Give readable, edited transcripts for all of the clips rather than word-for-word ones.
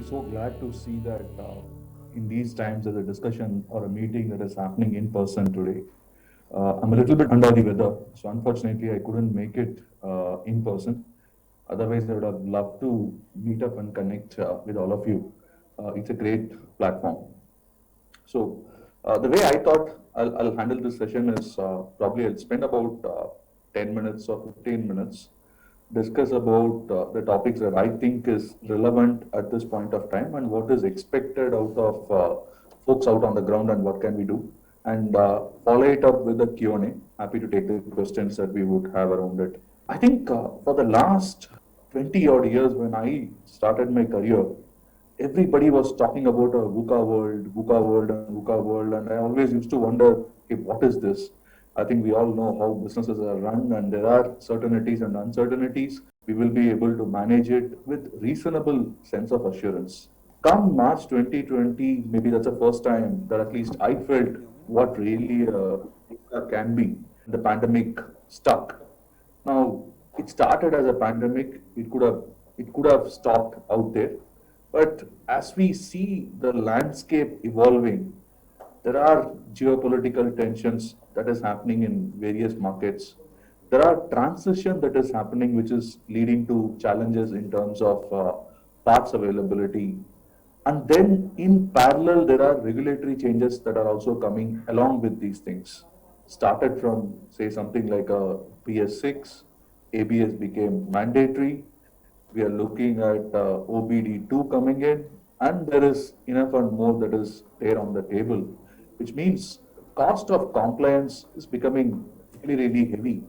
so glad to see that in these times there's a discussion or a meeting that is happening in person today. I'm a little bit under the weather, so unfortunately I couldn't make it in person. Otherwise, I would have loved to meet up and connect with all of you. It's a great platform. So the way I thought I'll handle this session is probably I'll spend about 10 minutes or 15 minutes discuss about the topics that I think is relevant at this point of time and what is expected out of folks out on the ground and what can we do, and follow it up with a Q&A. Happy to take the questions that we would have around it. I think for the last 20 odd years when I started my career, everybody was talking about a VUCA world, and VUCA world, and I always used to wonder, okay, what is this? I think we all know how businesses are run, and there are certainties and uncertainties. We will be able to manage it with reasonable sense of assurance. Come March 2020, maybe that's the first time that at least I felt what really can be. The pandemic stuck. Now, it started as a pandemic. It could have stopped out there. But as we see the landscape evolving, there are geopolitical tensions that is happening in various markets. There are transition that is happening, which is leading to challenges in terms of parts availability. And then in parallel, there are regulatory changes that are also coming along with these things. Started from, say, something like a PS6, ABS became mandatory. We are looking at OBD2 coming in, and there is enough and more that is there on the table, which means cost of compliance is becoming really, really heavy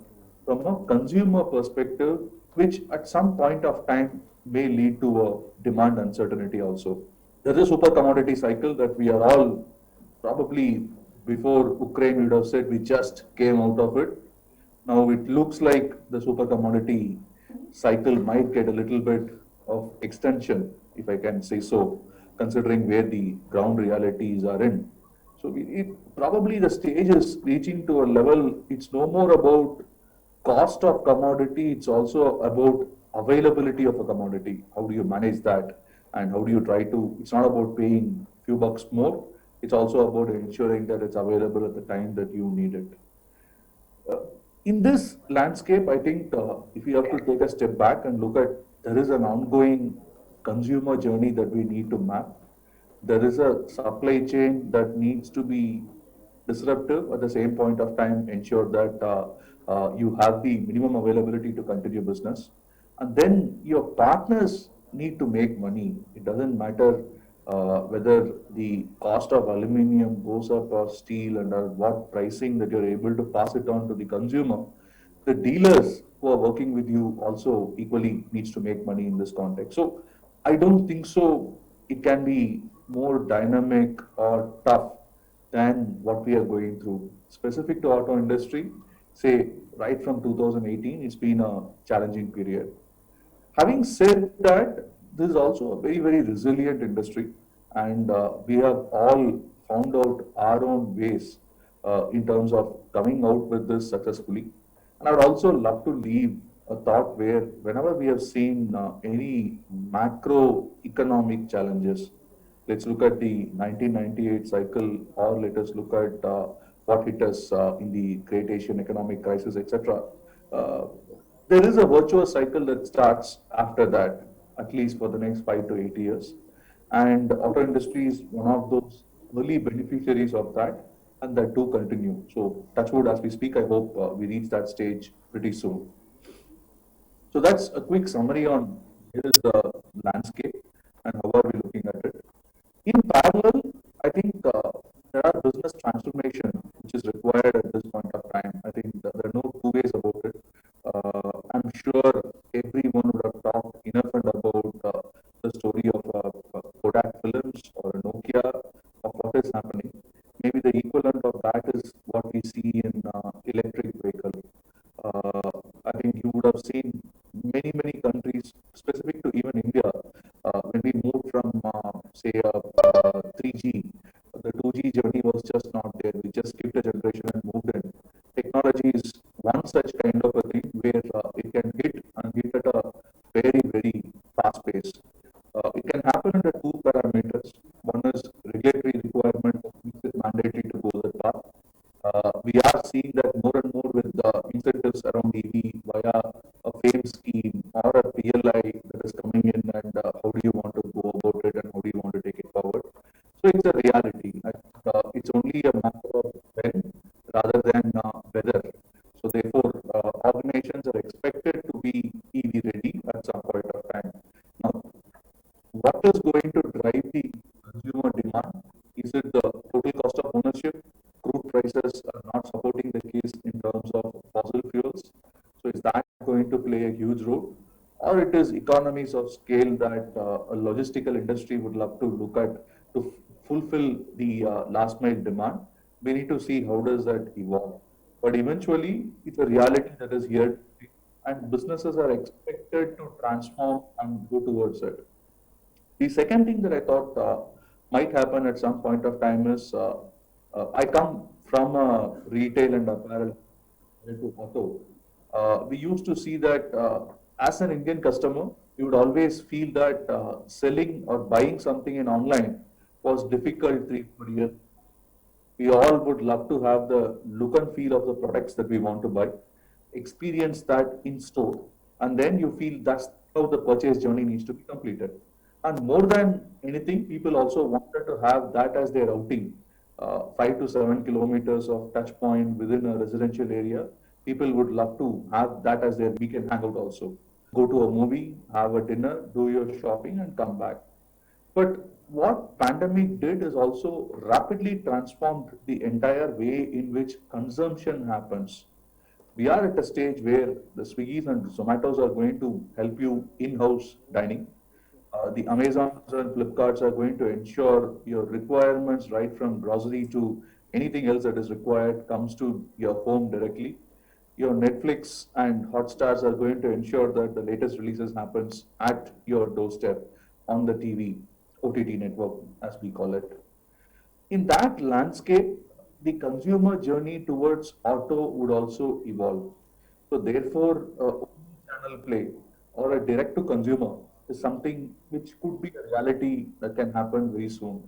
from a consumer perspective, which at some point of time may lead to a demand uncertainty also. There is a super commodity cycle that we are all probably before Ukraine, we would have said we just came out of it. Now it looks like the super commodity cycle might get a little bit of extension, if I can say so, considering where the ground realities are in. So probably the stage is reaching to a level, it's no more about cost of commodity, it's also about availability of a commodity. How do you manage that? And how do you try to, it's not about paying few bucks more, it's also about ensuring that it's available at the time that you need it. In this landscape, I think if we have to take a step back and look at, there is an ongoing consumer journey that we need to map. There is a supply chain that needs to be disruptive at the same point of time, ensure that you have the minimum availability to continue business. And then your partners need to make money. It doesn't matter whether the cost of aluminium goes up or steel and what pricing that you're able to pass it on to the consumer. The dealers who are working with you also equally needs to make money in this context. So I don't think so it can be more dynamic or tough than what we are going through. Specific to auto industry, say right from 2018, it's been a challenging period. Having said that, this is also a very, very resilient industry, and we have all found out our own ways in terms of coming out with this successfully. And I would also love to leave a thought where whenever we have seen any macroeconomic challenges, let's look at the 1998 cycle, or let us look at what hit us in the Great Asian Economic Crisis, etc. There is a virtuous cycle that starts after that, at least for the next 5 to 8 years. And auto industry is one of those early beneficiaries of that, and that do continue. So touch wood as we speak, I hope we reach that stage pretty soon. So that's a quick summary on here is the landscape and how are we looking at it. In parallel, I think there are business transformation which is required at this point of time. I think there are no two ways about it. I'm sure everyone would have talked enough and about the story of Kodak Films or Nokia, of what is happening. Maybe the equivalent of that is what we see in electric vehicle. I think you would have seen many countries, specific to even India, when we moved from say 3G, the 2G journey was just not there. We just skipped a generation and moved in. Technology is one such kind of a thing where it can hit and hit at a very, very fast pace. It can happen under two government makes it mandatory to go that path. We are seeing that more and more with the incentives around EV via a FAME scheme or a PLI that is coming in, and how do you want to go about it and how do you want to take it forward. So it's a reality. It's only a matter of when rather than whether. So therefore, organizations are expected to be EV ready at some point of time. Now, what is going to drive the consumer demand? Is it the total cost of ownership? Crude prices are not supporting the case in terms of fossil fuels. So is that going to play a huge role? Or it is economies of scale that a logistical industry would love to look at to fulfill the last mile demand? We need to see how does that evolve. But eventually, it's a reality that is here, and businesses are expected to transform and go towards it. The second thing that I thought might happen at some point of time is I come from retail and apparel to auto. We used to see that as an Indian customer, you would always feel that selling or buying something in online was difficult 3 4 years. We all would love to have the look and feel of the products that we want to buy, experience that in store, and then you feel that's how the purchase journey needs to be completed. And more than anything, people also wanted to have that as their outing. 5 to 7 kilometers of touch point within a residential area. People would love to have that as their weekend hangout also. Go to a movie, have a dinner, do your shopping and come back. But what pandemic did is also rapidly transformed the entire way in which consumption happens. We are at a stage where the Swiggies and Zomatos are going to help you in-house dining. The Amazons and Flipkarts are going to ensure your requirements, right from grocery to anything else that is required, comes to your home directly. Your Netflix and Hotstars are going to ensure that the latest releases happens at your doorstep on the TV, OTT network, as we call it. In that landscape, the consumer journey towards auto would also evolve. So therefore, channel play or a direct to consumer is something which could be a reality that can happen very soon.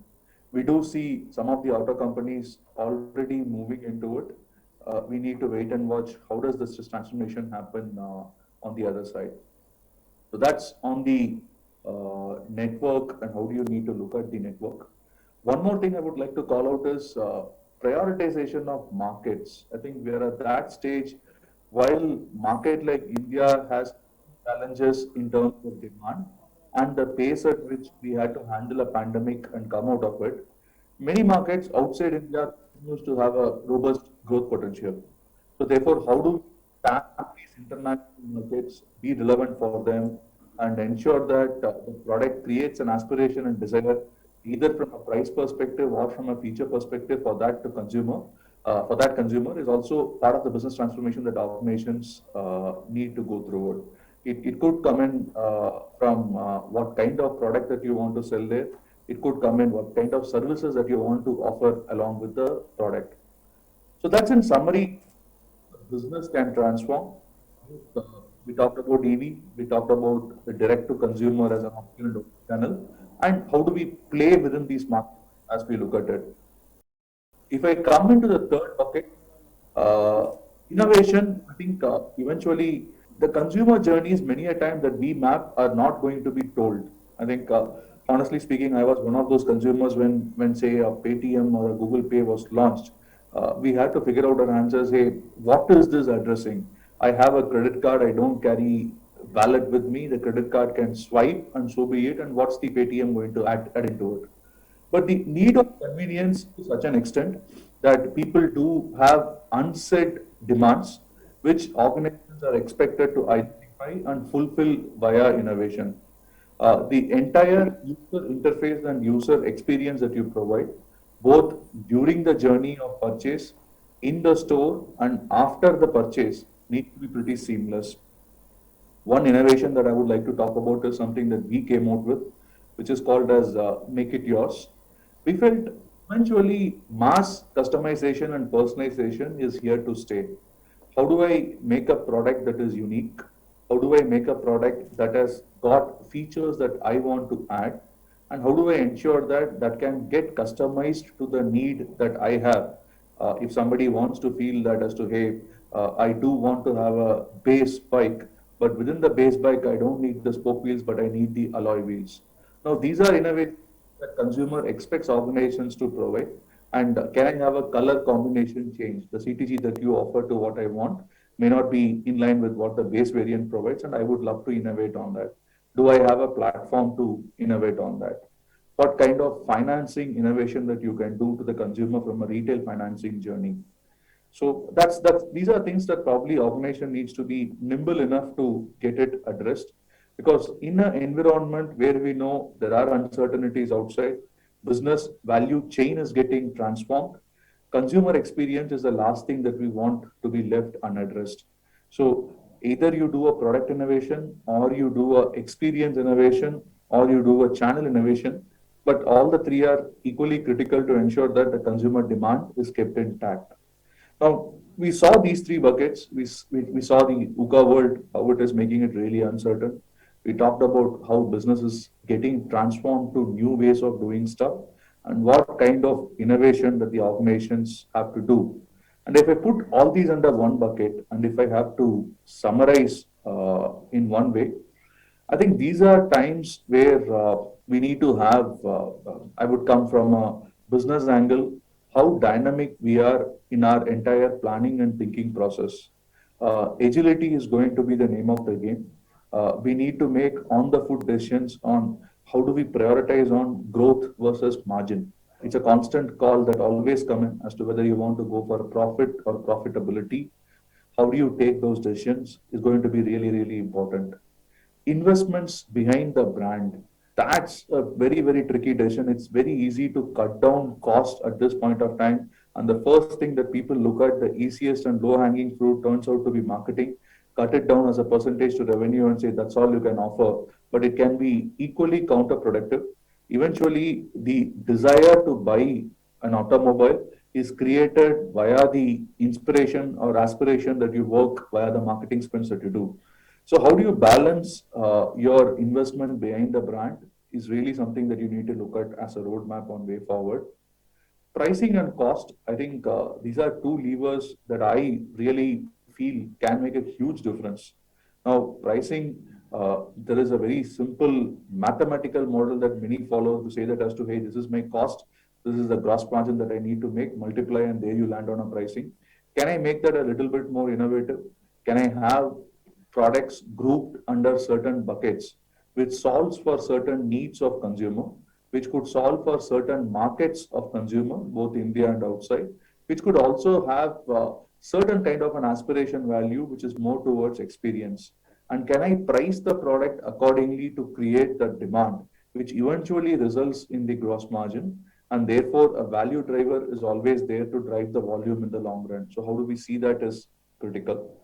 We do see some of the auto companies already moving into it. We need to wait and watch how does this transformation happen on the other side. So that's on the network and how do you need to look at the network. One more thing I would like to call out is prioritization of markets. I think we are at that stage. While market like India has challenges in terms of demand and the pace at which we had to handle a pandemic and come out of it, many markets outside India continues to have a robust growth potential. So therefore, how do we tap these international markets, be relevant for them, and ensure that the product creates an aspiration and desire, either from a price perspective or from a feature perspective for that to consumer, for that consumer is also part of the business transformation that organizations need to go through. It could come in from what kind of product that you want to sell there. It could come in what kind of services that you want to offer along with the product. So that's in summary, business can transform. We talked about EV, we talked about the direct to consumer as an option channel, and how do we play within these markets as we look at it. If I come into the third bucket, innovation, I think eventually the consumer journeys many a time that we map are not going to be told. I think honestly speaking, I was one of those consumers when say a Paytm or a Google Pay was launched. We had to figure out our answers. Hey, what is this addressing? I have a credit card. I don't carry wallet with me. The credit card can swipe, and so be it. And what's the Paytm going to add into it? But the need of convenience to such an extent that people do have unsaid demands, which organizations are expected to identify and fulfill via innovation. The entire user interface and user experience that you provide, both during the journey of purchase, in the store, and after the purchase, need to be pretty seamless. One innovation that I would like to talk about is something that we came out with, which is called as Make It Yours. We felt eventually mass customization and personalization is here to stay. How do I make a product that is unique? How do I make a product that has got features that I want to add? and how do I ensure that that can get customized to the need that I have. If somebody wants to feel that as to, hey, I do want to have a base bike, but within the base bike, I don't need the spoke wheels, but I need the alloy wheels. Now, these are innovations that consumer expects organizations to provide. And can I have a color combination change? The CTG that you offer to what I want may not be in line with what the base variant provides, and I would love to innovate on that. Do I have a platform to innovate on that? What kind of financing innovation that you can do to the consumer from a retail financing journey? So that's these are things that probably organization needs to be nimble enough to get it addressed. Because in an environment where we know there are uncertainties outside, business value chain is getting transformed. Consumer experience is the last thing that we want to be left unaddressed. So either you do a product innovation, or you do a experience innovation, or you do a channel innovation, but all the three are equally critical to ensure that the consumer demand is kept intact. Now, we saw these three buckets. We saw the UCA world, how it is making it really uncertain. We talked about how business is getting transformed to new ways of doing stuff and what kind of innovation that the organizations have to do. And if I put all these under one bucket, and if I have to summarize in one way, I think these are times where we need to have, I would come from a business angle, how dynamic we are in our entire planning and thinking process. Agility is going to be the name of the game. We need to make on the foot decisions on how do we prioritize on growth versus margin. It's a constant call that always come in as to whether you want to go for profit or profitability. How do you take those decisions is going to be really, really important. Investments behind the brand, that's a very, very tricky decision. It's very easy to cut down cost at this point of time. And the first thing that people look at, the easiest and low hanging fruit, turns out to be marketing. Cut it down as a percentage to revenue and say that's all you can offer. But it can be equally counterproductive. Eventually, the desire to buy an automobile is created via the inspiration or aspiration that you work via the marketing spends that you do. So how do you balance your investment behind the brand is really something that you need to look at as a roadmap on way forward. Pricing and cost, I think these are two levers that I really feel can make a huge difference. Now, pricing, there is a very simple mathematical model that many follow to say that as to, hey, this is my cost, this is the gross margin that I need to make, multiply, and there you land on a pricing. Can I make that a little bit more innovative? Can I have products grouped under certain buckets, which solves for certain needs of consumer, which could solve for certain markets of consumer, both India and outside, which could also have certain kind of an aspiration value, which is more towards experience. And can I price the product accordingly to create the demand, which eventually results in the gross margin? And therefore, a value driver is always there to drive the volume in the long run. So how do we see that as critical?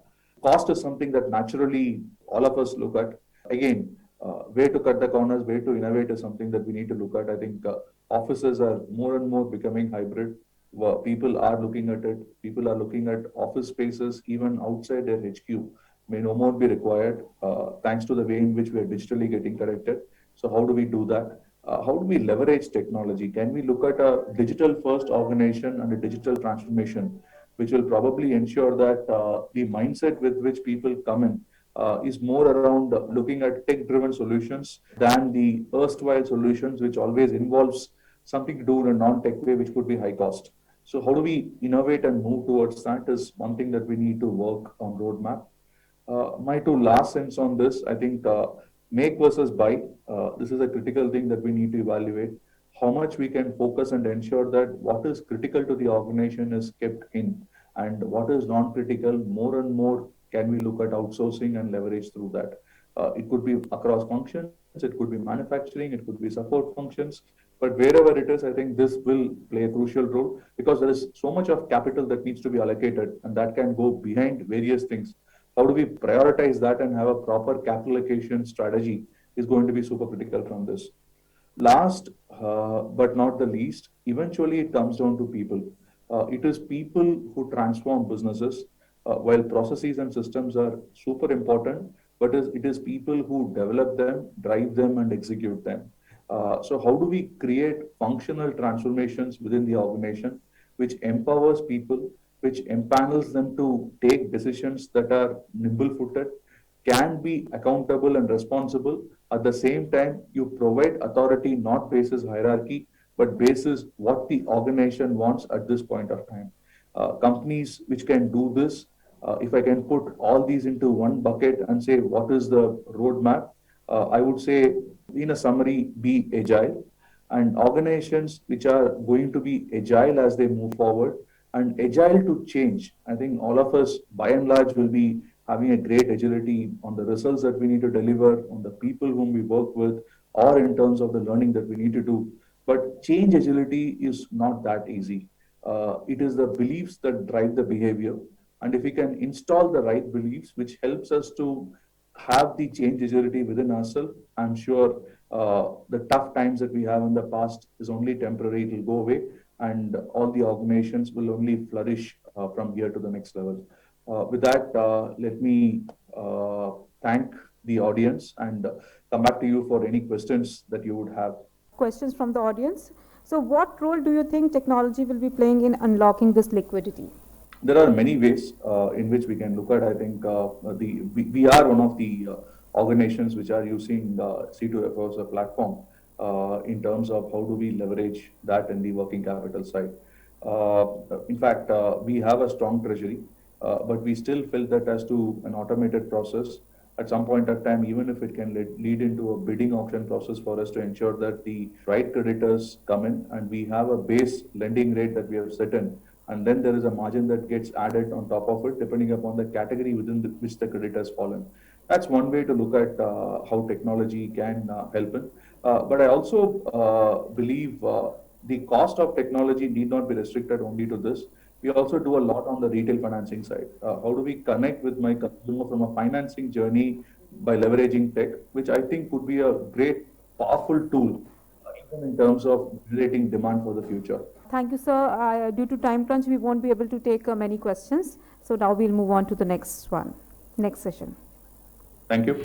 Cost is something that naturally all of us look at. Again, way to cut the corners, way to innovate is something that we need to look at. I think offices are more and more becoming hybrid. People are looking at it. People are looking at office spaces even outside their HQ may no more be required thanks to the way in which we are digitally getting connected. So how do we do that? How do we leverage technology? Can we look at a digital first organization and a digital transformation, which will probably ensure that the mindset with which people come in is more around looking at tech-driven solutions than the erstwhile solutions, which always involves something to do in a non-tech way, which could be high cost. So how do we innovate and move towards that is one thing that we need to work on roadmap. My two last cents on this, I think make versus buy. This is a critical thing that we need to evaluate. How much we can focus and ensure that what is critical to the organization is kept in, and what is non-critical, more and more can we look at outsourcing and leverage through that. It could be across functions, it could be manufacturing, it could be support functions, but wherever it is, I think this will play a crucial role because there is so much of capital that needs to be allocated and that can go behind various things. How do we prioritize that and have a proper capital allocation strategy is going to be super critical from this. Last but not the least, eventually it comes down to people. It is people who transform businesses. While processes and systems are super important, but it is people who develop them, drive them, and execute them. So how do we create functional transformations within the organization, which empowers people, which empanels them to take decisions that are nimble-footed, can be accountable and responsible. At the same time, you provide authority not basis hierarchy, but basis what the organization wants at this point of time. Companies which can do this, if I can put all these into one bucket and say what is the roadmap, I would say, in a summary, be agile. And organizations which are going to be agile as they move forward and agile to change. I think all of us, by and large, will be having a great agility on the results that we need to deliver, on the people whom we work with, or in terms of the learning that we need to do. But change agility is not that easy. It is the beliefs that drive the behavior. And if we can install the right beliefs, which helps us to have the change agility within ourselves, I'm sure the tough times that we have in the past is only temporary, it will go away, and all the organizations will only flourish from here to the next level. With that, let me thank the audience and come back to you for any questions that you would have. Questions from the audience. So what role do you think technology will be playing in unlocking this liquidity? There are many ways in which we can look at. I think we are one of the organizations which are using C2FO as a platform in terms of how do we leverage that in the working capital side. In fact, we have a strong treasury, but we still felt that as to an automated process at some point of time, even if it can lead into a bidding auction process for us to ensure that the right creditors come in and we have a base lending rate that we have set in, and then there is a margin that gets added on top of it depending upon the category within which the creditors fall in. That's one way to look at how technology can help in. But I also believe the cost of technology need not be restricted only to this. We also do a lot on the retail financing side. How do we connect with my consumer from a financing journey by leveraging tech, which I think could be a great, powerful tool, even in terms of generating demand for the future. Thank you, sir. Due to time crunch, we won't be able to take many questions. So now we'll move on to the next one, next session. Thank you.